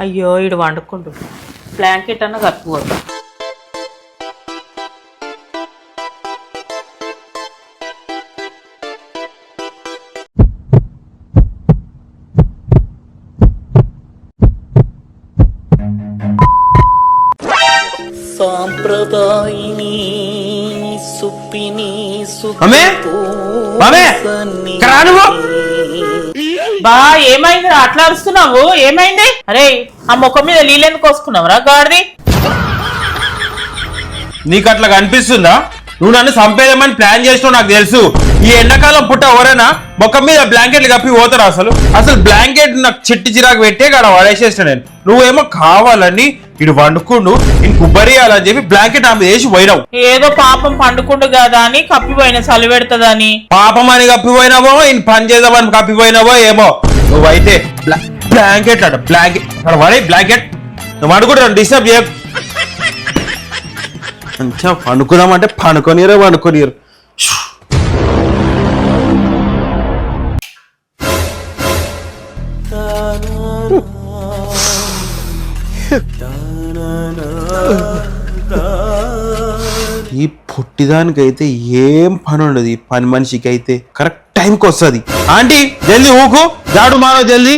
అయ్యో ఇడు వండుకుంటు బ్లాంకెట్ అన్న కప్పుకోదు. సాంప్రదాయిని సుప్పిని బా ఏమైంది అట్లా అరుస్తున్నావు? ఏమైంది? అరే ఆ ముఖం మీద నీళ్ళెందుకు కోసుకున్నావురా గాడిది? నీకు అట్లా కనిపిస్తుందా? నువ్వు నన్ను చంపేదేమని ప్లాన్ చేసినావు నాకు తెలుసు. ఈ ఎండాకాలం పుట్ట ఎవరైనా ముఖం మీద బ్లాంకెట్లు కప్పి పోతారు? అసలు బ్లాంకెట్ నాకు చిట్టి చిరాకు పెట్టే కాడ వాడేసేసిన నేను. నువ్వేమో కావాలని ఇటు వండుకుండు నేను కుబ్బరియాలని చెప్పి బ్లాంకెట్ ఆమె వేసి పోయినావు. ఏదో పాపం పండుకుండు కదా అని కప్పిపోయిన చలి పెడతదని. పాపం అని కప్పిపోయినావో ఈయన పని చేద్దామని కప్పిపోయినావో ఏమో. నువ్వైతే బ్లాంకెట్ అట బ్లాంకెట్ వాడే బ్లాంకెట్ నువ్వు వండుకుంటావు డిస్టర్బ్ చేయ. మంచిగా పండుకున్నామంటే పండుకోనియరు. ఈ పొట్టిదానికైతే ఏం పని ఉండదు. ఈ పని మనిషికి అయితే కరెక్ట్ టైంకి వస్తుంది. ఆంటీ జల్దీ ఊకు జాడు మారో జల్దీ.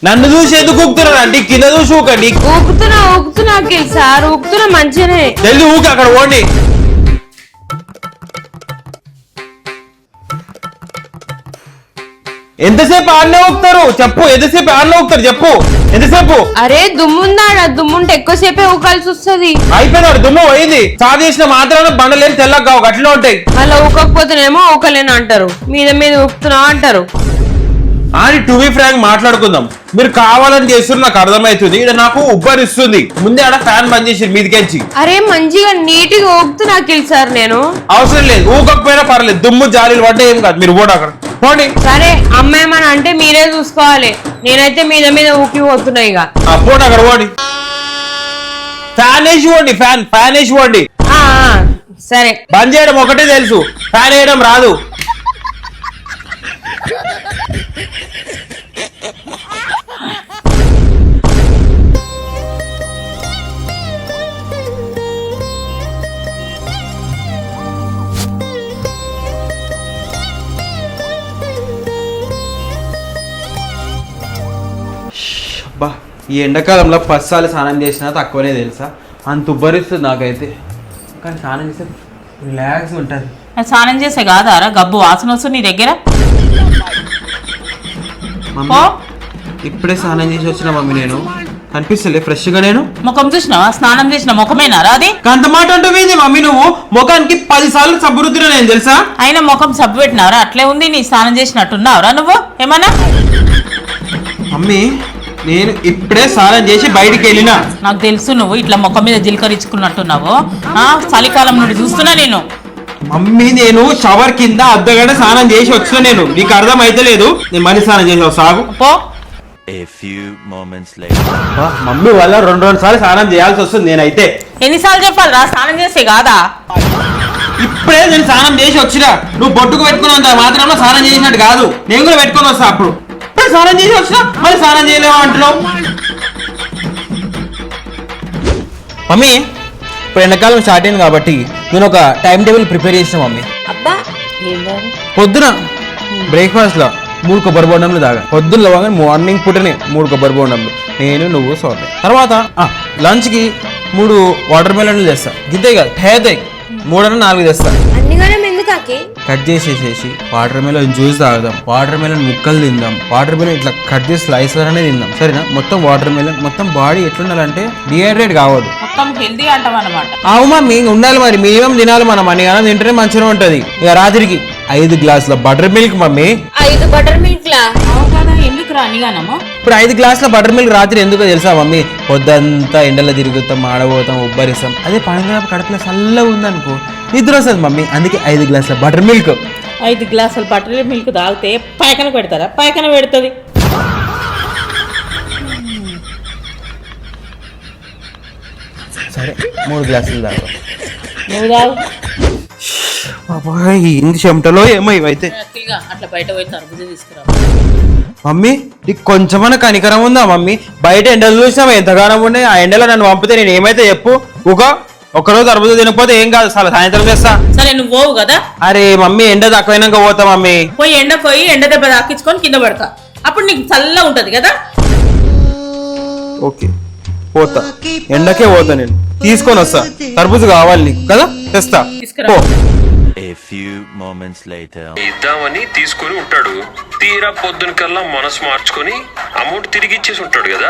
నన్ను చూసి ఎందుకు ఊపుతున్నారు అంటే కింద చూసి ఊకండి. ఊకుతున్నా సార్ ఊకుతున్నా మంచిగానే. జల్దీ ఊకి అక్కడ ఓండి. ఎంతసేపు ఆడనే ఊపుతారు చెప్పు? ఎంతసేపు ఆడనే ఊపుతారు చెప్పు? ఎంతసేపు? అరే దుమ్ముందాడ దుమ్ముంటే ఎక్కువసేపే ఊకాల్సి వస్తుంది. అయిపోయినాడు దుమ్ము పోయింది. చా చేసిన మాత్రాన బండలేని తెల్లగా కావు అట్లా ఉంటాయి. అలా ఊకపోతేనేమో ఊకలేను అంటారు, మీద ఊపుతున్నా అంటారు. అని టు బి ఫ్రాంక్ మాట్లాడుకుందాం. మీరు కావాలని చేస్తున్నారు నాకు అర్థమవుతుంది. ఇక్కడ నాకు ఉబ్బరిస్తుంది. ముందే ఆడ ఫ్యాన్ బంద్ చేసి మీదికెంచి. అరే మంచిగా నీట్ గా ఊపుతున్నా సార్ నేను. అవసరం లేదు ఊకపోయినా పర్లేదు. దుమ్ము జాలీలు పడ్డా ఏం కాదు. మీరు పోడు అక్కడ పోండి. సరే అమ్మాయేమని అంటే మీరే చూసుకోవాలి. నేనైతే మీద ఊకి పోతున్నా ఇక. పోండి అక్కడ పోండి. ఫ్యాన్ వేసి పోండి. ఫ్యాన్ వేసి పోండి. సరే బంద్ చేయడం ఒకటే తెలుసు, ఫ్యాన్ వేయడం రాదు. ఈ ఎండాకాలంలో 10 సార్లు స్నానం చేసినా తక్కువనే తెలుసా. అంత ఉబ్బరిస్తుంది నాకైతే. కానీ స్నానం చేస్తే రిలాక్స్ ఉంటుంది. స్నానం చేసే కాదారా గబ్బు వాసన వస్తుంది నీ దగ్గర. ఇప్పుడే స్నానం చేసి వచ్చిన మమ్మీ. నేను కనిపిస్తలే ఫ్రెష్ గా? నేను ముఖం చూసినావా? స్నానం చేసిన ముఖమేనారా అది? అంత మాట అంటుంది మమ్మీ. నువ్వు ముఖానికి 10 సార్లు సబ్బు రుద్దినా నేను తెలుసా. అయినా ముఖం సబ్బు పెట్టినారా? అట్లే ఉంది. నీ స్నానం చేసినట్టున్నావురా నువ్వు ఏమన్నా? మమ్మీ నేను ఇప్పుడే స్నానం చేసి బయటికి వెళ్ళినా. నాకు తెలుసు నువ్వు ఇట్లా ముఖం మీద జీలకరించుకున్నట్టున్నావు. చలికాలం నుండి చూస్తున్నా నేను. మమ్మీ నేను షవర్ కింద అర్ధగంట స్నానం చేసి వచ్చిన. నేను నీకు అర్థం అయితే లేదు. నేను మళ్ళీ స్నానం చేసి సాగు. మమ్మీ వల్ల 2 సార్లు స్నానం చేయాల్సి వస్తుంది. నేనైతే ఎన్నిసార్లు చెప్పాలరా స్నానం చేసే కాదా? ఇప్పుడే నేను స్నానం చేసి వచ్చినా. నువ్వు బొట్టుకు పెట్టుకున్నంత మాత్రంలో స్నానం చేసినట్టు కాదు. నేను కూడా పెట్టుకొని వస్తా. అప్పుడు స్నానం చేసి వచ్చినా మళ్ళీ స్నానం చేయలేవా అంటున్నావు. మమ్మీ ఇప్పుడు ఎండాకాలం స్టార్ట్ అయింది కాబట్టి నేను ఒక టైం టేబుల్ ప్రిపేర్ చేసిన మమ్మీ. పొద్దున బ్రేక్ఫాస్ట్ లో 3 కొబ్బరి బొండంలు తాగా. పొద్దున్న మార్నింగ్ పూటనే 3 కొబ్బరి బొండంలు నేను నువ్వు సోట. తర్వాత లంచ్ కి 3 వాటర్ మెలన్లు చేస్తా. గిద్దే కాదు టేతాయి 3 4 తెస్తా. కట్ చేసేసేసి వాటర్ మెలన్ జ్యూస్ తాగుదాం. వాటర్ మెలన్ ముక్కలు తిందాం. వాటర్ మెలన్ ఇట్లా కట్ చేసి స్లైస్ అనే తిందాం. సరేనా? మొత్తం వాటర్ మెలన్ మొత్తం బాడీ ఎట్లుండాలంటే డిహైడ్రేట్ కావద్దు. అవు మమ్మీ ఉండాలి మరి. మినిమం తినాలి మనం. అన్ని కానీ తింటేనే మంచిగా ఉంటది. ఇక రాత్రికి 5 గ్లాసుల butter milk mummy. 5 butter milk లా? ఇప్పుడు 5 గ్లాసుల బటర్ మిల్క్ రాత్రి ఎందుకో తెలుసా మమ్మీ? పొద్దంతా ఎండలో తిరుగుతాం, ఆడబోతాం, ఉబ్బరిస్తాం. అదే పని కడుపులో చల్లగా ఉందనుకో నిద్ర వస్తుంది మమ్మీ. అందుకే 5 గ్లాసుల బటర్ మిల్క్. 5 గ్లాసుల బటర్ మిల్క్ తాగితే పైకన పెడతారా? పైకన పెడుతుంది. సరే 3 గ్లాసులు తాగు. నువ్వు తాగు. బాబాయ్ ఇంటి చెమటలో ఏమో ఇవైతే. యాక్చువల్గా అట్లా బయట పోయి తరబుజ తీసుకురా. మమ్మీ నీకు కొంచెమన్నా కనికరం ఉందా మమ్మీ? బయట ఎండలు చూసినావు ఎంతగానం ఉన్నాయి. ఆ ఎండలో నన్ను పంపితే నేను ఏమైతే చెప్పు. ఒక్కరోజు తరబుజ తినకపోతే ఏం కాదు, సాయంత్రం చేస్తా. సరే నువ్వు పోవు కదా. అరే మమ్మీ ఎండ తక్కువైనాక పోతా మమ్మీ. పోయి ఎండ దెబ్బ తాకించుకొని కింద పడతా, అప్పుడు నీకు చల్లగా ఉంటది కదా. ఓకే పోతా, ఎండకే పోతా నేను. తీసుకొని వస్తా, తరబుజ కావాలి నీకు కదా, తెస్తా. తీసుకురా. A few moments later. ఇద్దామని తీసుకొని ఉంటాడు, తీరా పొద్దున కల్లా మనసు మార్చుకొని అమౌంట్ తిరిగి ఇచ్చేసి ఉంటాడు కదా.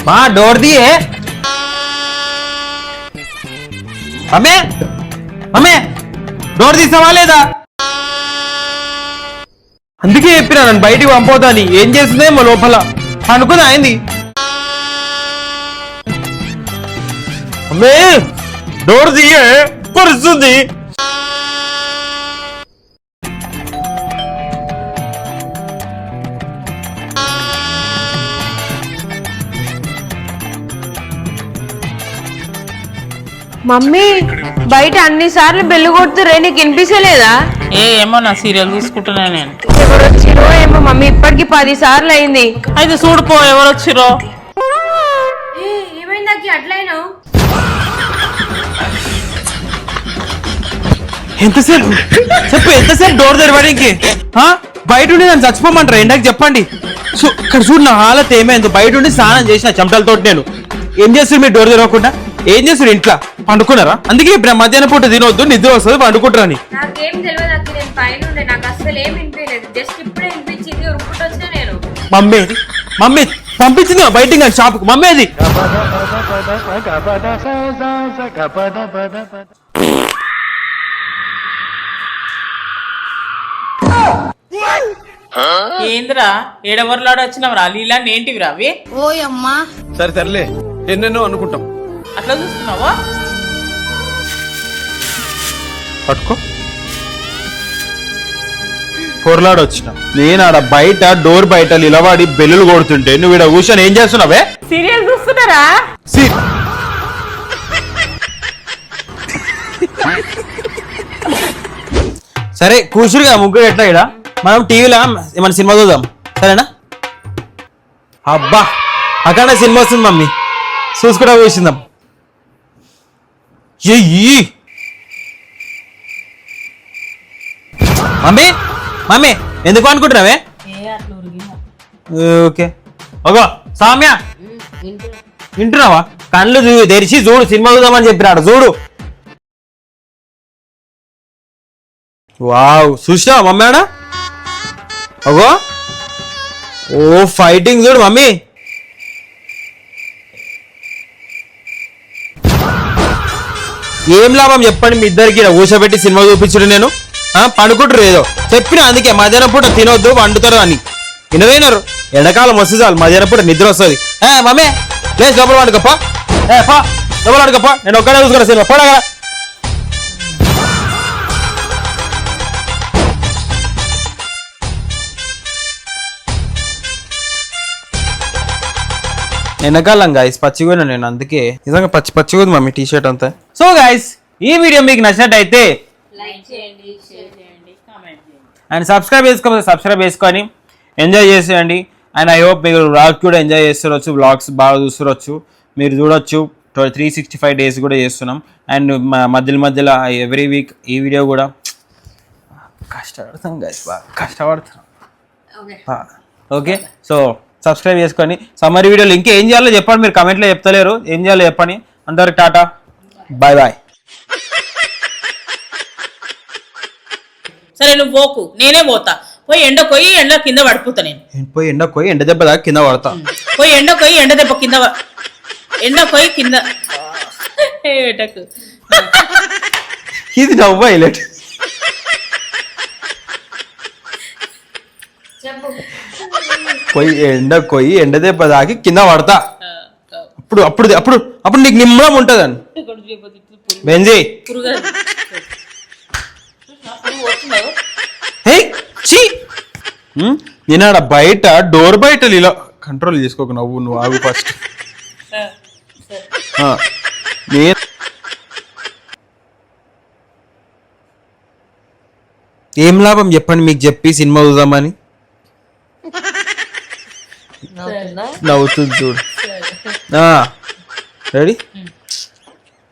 మా డోర్ దియే అమ్మే, అమ్మే డోర్ తీసావా లేదా? అందుకే చెప్పినా నన్ను బయటికి పంపవుతాని. ఏం చేస్తుందేమో లోపల అనుకుని అయింది. అమ్మే డోర్ తీయే, పరుస్తుంది. మమ్మీ బయట అన్ని సార్లు బెల్లు కొడుతురే, నీకు వినిపించలేదా? ఏమో నా సీరియల్ చూసుకుంటున్నా నేను. ఎవరు వచ్చిరో ఏమో మమ్మీ, ఇప్పటికి 10 సార్లు అయింది. అయితే చూడుపో ఎవరు వచ్చిరో. ఏమైంది అట్లయినా? ఎంతసేపు చెప్పు, ఎంతసేపు డోర్ తెరవడానికి? బయట ఉండి నన్ను చచ్చిపోమంటారా ఎండకి? చెప్పండి. ఇక్కడ చూడు నా హాలత్ ఏమైందో. బయట ఉండి స్నానం చేసిన చెమటలతో నేను. ఏం చేస్తారు మీరు డోర్ తెరవకుండా? ఏం చేస్తారు ఇంట్లో? పండుకున్నారా? అందుకే ఇప్పుడు మధ్యాహ్నం పూట తినొద్దు, నిద్ర వస్తుంది, పండుకుంటారని. నాకేం తెలియదు అక్క, నేను పైన ఉండే, నాకు అసలు ఏం వినిపించలేదు. జస్ట్ ఇప్పుడే వినిపించింది, ఉరుకుంటూ వచ్చినా నేను. మమ్మీ మమ్మీ పంపించింది బయటికి షాప్కి. మమ్మీ అది ఏంద్రా ఏడవర్లాడు వచ్చినవరా? లీలా ఏంటివిరా అవి? ఓయమ్మా సరే సర్లే, ఎన్నెన్నో అనుకుంటాం. అట్లా చూస్తున్నావా? పట్టుకో. పొరలాడు వచ్చిన నేను ఆడ బయట డోర్ బయట నిలబడి బెల్లులు కొడుతుంటే నువ్వు ఇక్కడ కూర్చొని ఏం చేస్తున్నావే? సీరియల్ చూస్తున్నారా? సరే కూర్చురుగా ముగ్గురు ఎట్లా ఇక్కడ మనం టీవీలో ఏమైనా సినిమా చూద్దాం, సరేనా? అబ్బా అక్కడ సినిమా వస్తుంది మమ్మీ, చూసుకుంటా కూర్చుందాం. మమ్మీ మమ్మీ ఎందుకు అనుకుంటున్నావే? ఓకే ఓగో సామ్య వింటున్నావా? కళ్ళు తెరిచి చూడు, సినిమా చూద్దామని చెప్పినాడు చూడు. వావ్ చూసినావా మమ్మీ ఆడ? అగో ఓ ఫైటింగ్ చూడు మమ్మీ. ఏం లాభం చెప్పండి మీ ఇద్దరికి ఊసబెట్టి సినిమా చూపించుడు? నేను పండుకుంటారు ఏదో చెప్పినా, అందుకే మధ్యాహ్నం పూట తినొద్దు వండుతారు అని. వినరైనారు. ఎండాకాలం వస్తుంది చాలు, మధ్యాహ్నం పూట నిద్ర వస్తుంది. మమ్మీ లేదు లోపల వండుకోపా, లోపల వండుకోపా, నేను ఒక్కడే చూసుకున్నా సినిమా పోడా. ఎండాకాలం గాయస్ పచ్చిగా నేను, అందుకే నిజంగా పచ్చిగా ఉంది మమ్మీ టీ షర్ట్ అంతా. సో గాయస్ ఈ వీడియో మీకు నచ్చినట్టయితే లైక్ చేయండి, షేర్ చేయండి, కామెంట్ చేయండి అండ్ సబ్స్క్రైబ్ చేసుకోవాలి. సబ్స్క్రైబ్ చేసుకొని ఎంజాయ్ చేసేయండి. అండ్ ఐ హోప్ మీరు వ్లాగ్ కూడా ఎంజాయ్ చేస్తురొచ్చు, వ్లాగ్స్ బాగా చూస్తురొచ్చు, మీరు చూడొచ్చు. 365 days కూడా చేస్తున్నాం. అండ్ మధ్యలో ఎవ్రీ వీక్ ఈ వీడియో కూడా కష్టపడతాం గైస్, బాగా కష్టపడుతున్నాం. ఓకే సో సబ్స్క్రైబ్ చేసుకొని సమ్మర్ వీడియోలు ఇంకా ఏం చేయాలో చెప్పండి. మీరు కమెంట్లో చెప్తలేరు, ఏం చేయాలో చెప్పండి. అందరికి టాటా, బాయ్ బాయ్. సరే నువ్వు పోకు, నేనే పోతా. పోయి ఎండ కింద పడిపోతా. నేను పోయి ఎండ దెబ్బ దాకా కింద పడతా. పోయి ఎండ దెబ్బ కింద కింద ఇది నవ్వు హైలైట్. పోయి ఎండ దెబ్బ దాకి కింద పడతా. అప్పుడు అప్పుడు అప్పుడు అప్పుడు నీకు నిమ్మడం ఉంటదని బెంజీ. నువ్వు పోతున్నావు హే చీ నేను ఆడ బయట డోర్ బయట ఇలా కంట్రోల్ చేసుకోకు నువ్వు ఆగు ఫస్ట్ నేను ఏం లాభం చెప్పండి మీకు చెప్పి సినిమా చూద్దామని నవ్వుతుంది చూడు రెడీ